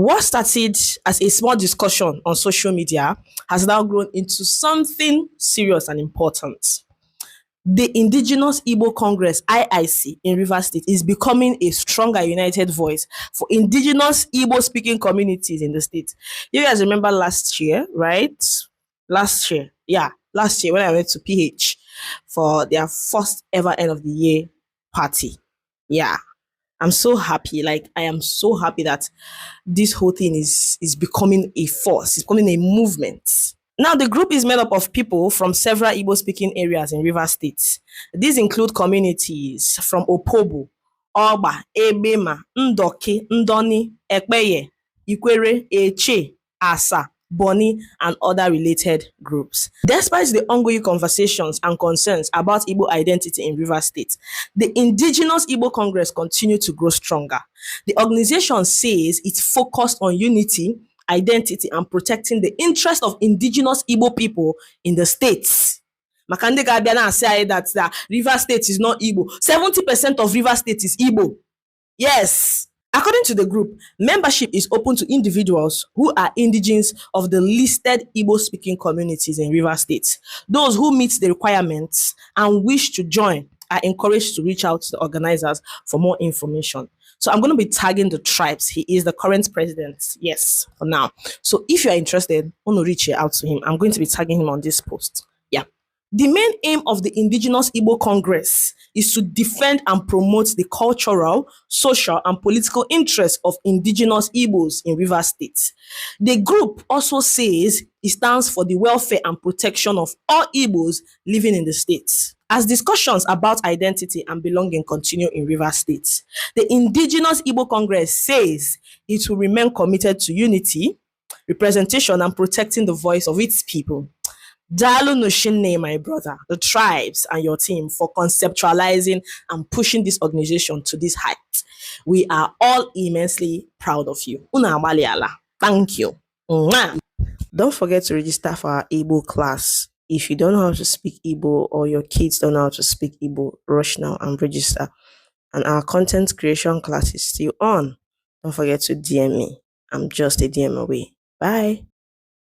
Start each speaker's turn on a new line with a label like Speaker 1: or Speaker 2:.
Speaker 1: What started as a small discussion on social media has now grown into something serious and important. The Indigenous Igbo Congress, IIC, in Rivers State is becoming a stronger united voice for Indigenous Igbo-speaking communities in the state. You guys remember last year, right? Last year when I went to PH for their first ever end of the year party. Yeah, I'm so happy. Like, I am so happy that this whole thing is becoming a force. It's becoming a movement. Now, the group is made up of people from several Igbo-speaking areas in Rivers State. These include communities from Opobo, Oba, Ebema, Ndoki, Ndoni, Ekpeye, Ikwere, Eche, Asa, Boni, and other related groups. Despite the ongoing conversations and concerns about Igbo identity in Rivers State, the Indigenous Igbo Congress continues to grow stronger. The organization says it's focused on unity, identity, and protecting the interest of Indigenous Igbo people in the states. Makande Gabiana say that Rivers State is not Igbo. 70% of Rivers State is Igbo. Yes. According to the group, membership is open to individuals who are indigenes of the listed Igbo-speaking communities in Rivers State. Those who meet the requirements and wish to join are encouraged to reach out to the organizers for more information. So I'm going to be tagging the tribes. He is the current president. Yes, for now. So if you are interested, I want to reach out to him. I'm going to be tagging him on this post. Yeah. The main aim of the Indigenous Igbo Congress is to defend and promote the cultural, social, and political interests of Indigenous Igbos in Rivers State. The group also says it stands for the welfare and protection of all Igbos living in the state. As discussions about identity and belonging continue in Rivers State, the Indigenous Igbo Congress says it will remain committed to unity, representation, and protecting the voice of its people. Dalu Noshine, my brother, the tribes, and your team for conceptualizing and pushing this organization to this height. We are all immensely proud of you. Una Maliala. Thank you. Don't forget to register for our Igbo class. If you don't know how to speak Igbo or your kids don't know how to speak Igbo, rush now and register. And our content creation class is still on. Don't forget to DM me. I'm just a DM away. Bye.